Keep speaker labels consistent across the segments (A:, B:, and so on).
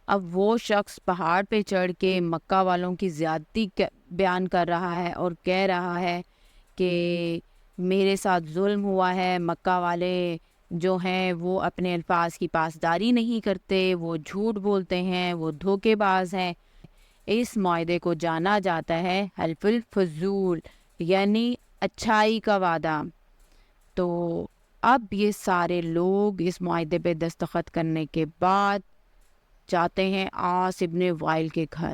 A: اب وہ شخص پہاڑ پہ چڑھ کے مکہ والوں کی زیادتی بیان کر رہا ہے اور کہہ رہا ہے کہ میرے ساتھ ظلم ہوا ہے، مکہ والے جو ہیں وہ اپنے الفاظ کی پاسداری نہیں کرتے، وہ جھوٹ بولتے ہیں، وہ دھوکے باز ہیں۔ اس معاہدے کو جانا جاتا ہے حلف الفضول، یعنی اچھائی کا وعدہ۔ تو اب یہ سارے لوگ اس معاہدے پہ دستخط کرنے کے بعد جاتے ہیں عاص ابن وائل کے گھر۔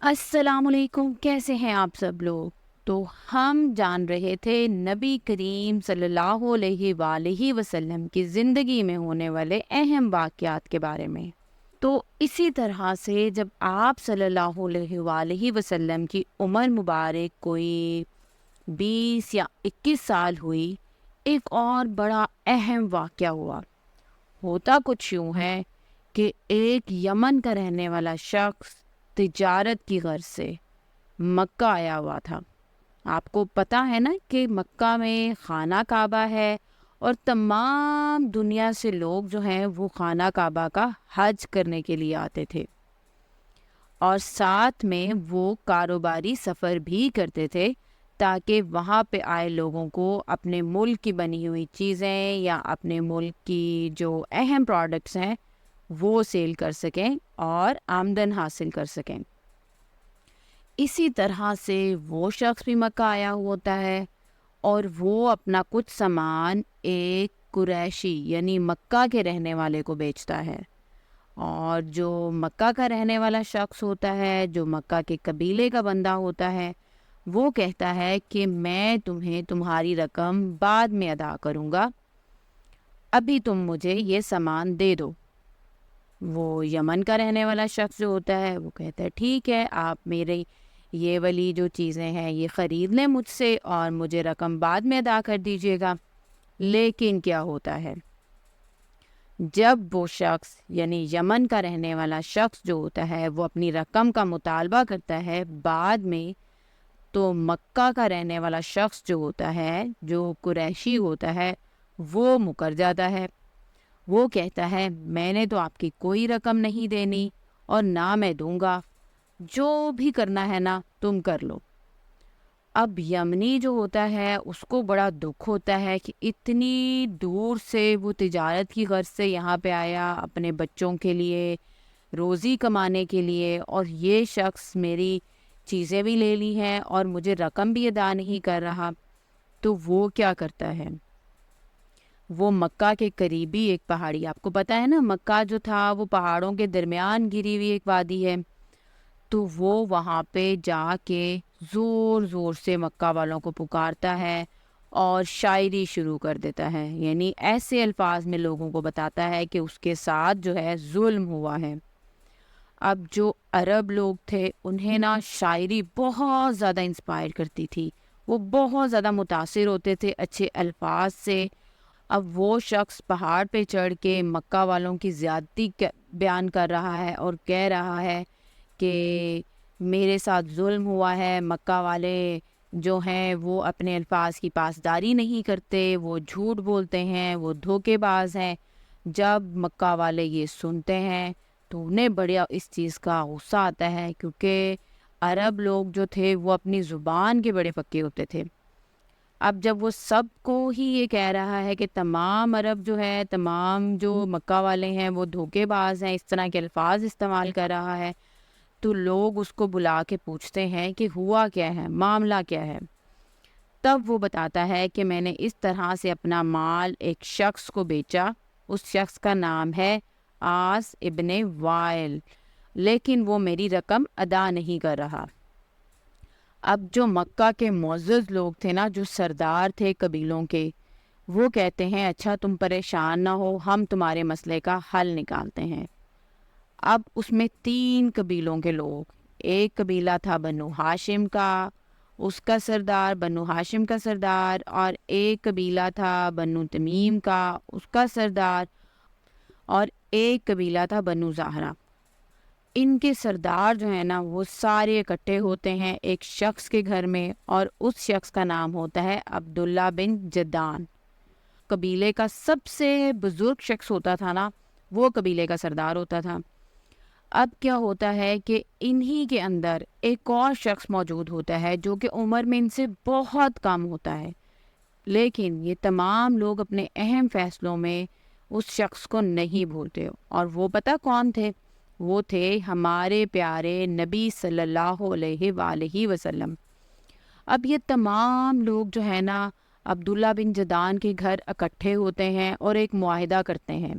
A: السلام علیکم، کیسے ہیں آپ سب لوگ؟ تو ہم جان رہے تھے نبی کریم صلی اللہ علیہ وآلہ وسلم کی زندگی میں ہونے والے اہم واقعات کے بارے میں۔ تو اسی طرح سے جب آپ صلی اللہ علیہ وآلہ وسلم کی عمر مبارک کوئی 20 یا 21 سال ہوئی، ایک اور بڑا اہم واقعہ ہوا۔ ہوتا کچھ یوں ہے کہ ایک یمن کا رہنے والا شخص تجارت کی غرض سے مکہ آیا ہوا تھا۔ آپ کو پتہ ہے نا کہ مکہ میں خانہ کعبہ ہے اور تمام دنیا سے لوگ جو ہیں وہ خانہ کعبہ کا حج کرنے کے لیے آتے تھے، اور ساتھ میں وہ کاروباری سفر بھی کرتے تھے تاکہ وہاں پہ آئے لوگوں کو اپنے ملک کی بنی ہوئی چیزیں یا اپنے ملک کی جو اہم پروڈکٹس ہیں وہ سیل کر سکیں اور آمدن حاصل کر سکیں۔ اسی طرح سے وہ شخص بھی مکہ آیا ہوتا ہے اور وہ اپنا کچھ سامان ایک قریشی یعنی مکہ کے رہنے والے کو بیچتا ہے، اور جو مکہ کا رہنے والا شخص ہوتا ہے، جو مکہ کے قبیلے کا بندہ ہوتا ہے، وہ کہتا ہے کہ میں تمہیں تمہاری رقم بعد میں ادا کروں گا، ابھی تم مجھے یہ سامان دے دو۔ وہ یمن کا رہنے والا شخص جو ہوتا ہے وہ کہتا ہے ٹھیک ہے، آپ میرے یہ والی جو چیزیں ہیں یہ خرید لیں مجھ سے اور مجھے رقم بعد میں ادا کر دیجیے گا۔ لیکن کیا ہوتا ہے، جب وہ شخص یعنی یمن کا رہنے والا شخص جو ہوتا ہے وہ اپنی رقم کا مطالبہ کرتا ہے بعد میں، تو مکہ کا رہنے والا شخص جو ہوتا ہے، جو قریشی ہوتا ہے، وہ مکر جاتا ہے۔ وہ کہتا ہے میں نے تو آپ کی کوئی رقم نہیں دینی اور نہ میں دوں گا، جو بھی کرنا ہے نا تم کر لو۔ اب یمنی جو ہوتا ہے اس کو بڑا دکھ ہوتا ہے کہ اتنی دور سے وہ تجارت کی غرض سے یہاں پہ آیا اپنے بچوں کے لیے روزی کمانے کے لیے، اور یہ شخص میری چیزیں بھی لے لی ہیں اور مجھے رقم بھی ادا نہیں کر رہا۔ تو وہ کیا کرتا ہے، وہ مکہ کے قریبی ایک پہاڑی، آپ کو پتہ ہے نا مکہ جو تھا وہ پہاڑوں کے درمیان گری ہوئی ایک وادی ہے، تو وہ وہاں پہ جا کے زور زور سے مکہ والوں کو پکارتا ہے اور شاعری شروع کر دیتا ہے، یعنی ایسے الفاظ میں لوگوں کو بتاتا ہے کہ اس کے ساتھ جو ہے ظلم ہوا ہے۔ اب جو عرب لوگ تھے انہیں نا شاعری بہت زیادہ انسپائر کرتی تھی، وہ بہت زیادہ متاثر ہوتے تھے اچھے الفاظ سے۔ اب وہ شخص پہاڑ پہ چڑھ کے مکہ والوں کی زیادتی بیان کر رہا ہے اور کہہ رہا ہے کہ میرے ساتھ ظلم ہوا ہے، مکہ والے جو ہیں وہ اپنے الفاظ کی پاسداری نہیں کرتے، وہ جھوٹ بولتے ہیں، وہ دھوکے باز ہیں۔ جب مکہ والے یہ سنتے ہیں تو انہیں بڑا اس چیز کا غصہ آتا ہے، کیونکہ عرب لوگ جو تھے وہ اپنی زبان کے بڑے پکے ہوتے تھے۔ اب جب وہ سب کو ہی یہ کہہ رہا ہے کہ تمام عرب جو ہے، تمام جو مکہ والے ہیں وہ دھوکے باز ہیں، اس طرح کے الفاظ استعمال کر رہا ہے، تو لوگ اس کو بلا کے پوچھتے ہیں کہ ہوا کیا ہے، معاملہ کیا ہے۔ تب وہ بتاتا ہے کہ میں نے اس طرح سے اپنا مال ایک شخص کو بیچا، اس شخص کا نام ہے عاص ابن وائل، لیکن وہ میری رقم ادا نہیں کر رہا۔ اب جو مکہ کے معزز لوگ تھے نا، جو سردار تھے قبیلوں کے، وہ کہتے ہیں اچھا تم پریشان نہ ہو، ہم تمہارے مسئلے کا حل نکالتے ہیں۔ اب اس میں 3 قبیلوں کے لوگ، ایک قبیلہ تھا بنو ہاشم کا، اس کا سردار بنو ہاشم کا سردار، اور ایک قبیلہ تھا بنو تمیم کا، اس کا سردار، اور ایک قبیلہ تھا بنو زہرہ۔ ان کے سردار جو ہیں نا وہ سارے اکٹھے ہوتے ہیں ایک شخص کے گھر میں، اور اس شخص کا نام ہوتا ہے عبداللہ بن جدان۔ قبیلے کا سب سے بزرگ شخص ہوتا تھا نا، وہ قبیلے کا سردار ہوتا تھا۔ اب کیا ہوتا ہے کہ انہی کے اندر ایک اور شخص موجود ہوتا ہے جو کہ عمر میں ان سے بہت کم ہوتا ہے، لیکن یہ تمام لوگ اپنے اہم فیصلوں میں اس شخص کو نہیں بھولتے، اور وہ پتہ کون تھے؟ وہ تھے ہمارے پیارے نبی صلی اللہ علیہ وآلہ وسلم۔ اب یہ تمام لوگ جو ہے نا عبداللہ بن جدان کے گھر اکٹھے ہوتے ہیں اور ایک معاہدہ کرتے ہیں۔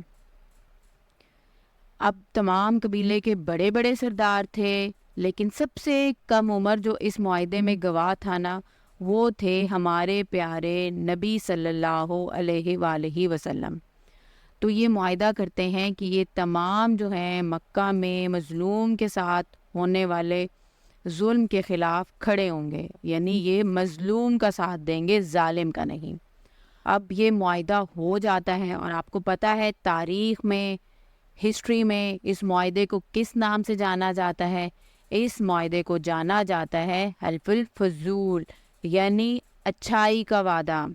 A: اب تمام قبیلے کے بڑے بڑے سردار تھے، لیکن سب سے کم عمر جو اس معاہدے میں گواہ تھا نا، وہ تھے ہمارے پیارے نبی صلی اللہ علیہ وآلہ وسلم۔ تو یہ معاہدہ کرتے ہیں کہ یہ تمام جو ہیں مکہ میں مظلوم کے ساتھ ہونے والے ظلم کے خلاف کھڑے ہوں گے، یعنی یہ مظلوم کا ساتھ دیں گے، ظالم کا نہیں۔ اب یہ معاہدہ ہو جاتا ہے، اور آپ کو پتہ ہے تاریخ میں، ہسٹری میں اس معاہدے کو کس نام سے جانا جاتا ہے؟ اس معاہدے کو جانا جاتا ہے حلف الفضول، یعنی اچھائی کا وعدہ۔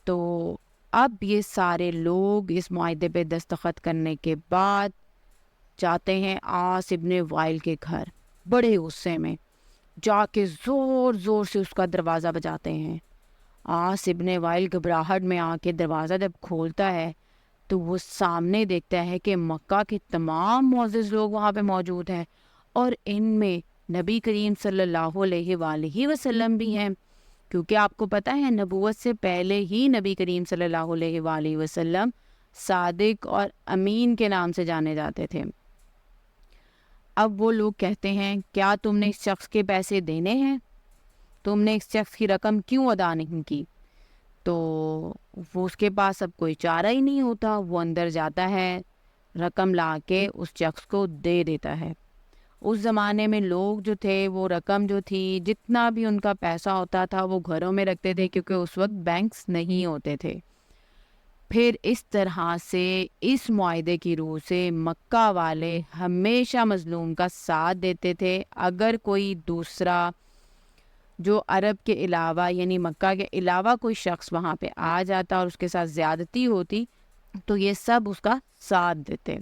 A: تو اب یہ سارے لوگ اس معاہدے پہ دستخط کرنے کے بعد جاتے ہیں عاص ابن وائل کے گھر، بڑے غصے میں جا کے زور زور سے اس کا دروازہ بجاتے ہیں۔ عاص ابن وائل گھبراہٹ میں آ کے دروازہ جب کھولتا ہے تو وہ سامنے دیکھتا ہے کہ مکہ کے تمام معزز لوگ وہاں پہ موجود ہیں، اور ان میں نبی کریم صلی اللہ علیہ وآلہ وسلم بھی ہیں، کیونکہ آپ کو پتہ ہے نبوت سے پہلے ہی نبی کریم صلی اللہ علیہ وآلہ وسلم صادق اور امین کے نام سے جانے جاتے تھے۔ اب وہ لوگ کہتے ہیں کیا تم نے اس شخص کے پیسے دینے ہیں؟ تم نے اس شخص کی رقم کیوں ادا نہیں کی؟ تو وہ اس کے پاس اب کوئی چارہ ہی نہیں ہوتا، وہ اندر جاتا ہے، رقم لا کے اس شخص کو دے دیتا ہے۔ اس زمانے میں لوگ جو تھے وہ رقم جو تھی، جتنا بھی ان کا پیسہ ہوتا تھا وہ گھروں میں رکھتے تھے، کیونکہ اس وقت بینکس نہیں ہوتے تھے۔ پھر اس طرح سے اس معاہدے کی روح سے مکہ والے ہمیشہ مظلوم کا ساتھ دیتے تھے۔ اگر کوئی دوسرا جو عرب کے علاوہ یعنی مکہ کے علاوہ کوئی شخص وہاں پہ آ جاتا اور اس کے ساتھ زیادتی ہوتی تو یہ سب اس کا ساتھ دیتے۔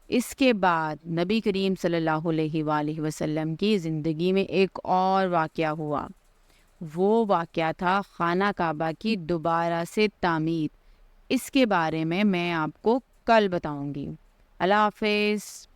A: اس کے بعد نبی کریم صلی اللہ علیہ وآلہ وسلم کی زندگی میں ایک اور واقعہ ہوا۔ وہ واقعہ تھا خانہ کعبہ کی دوبارہ سے تعمیر۔ اس کے بارے میں آپ کو کل بتاؤں گی۔ اللہ حافظ۔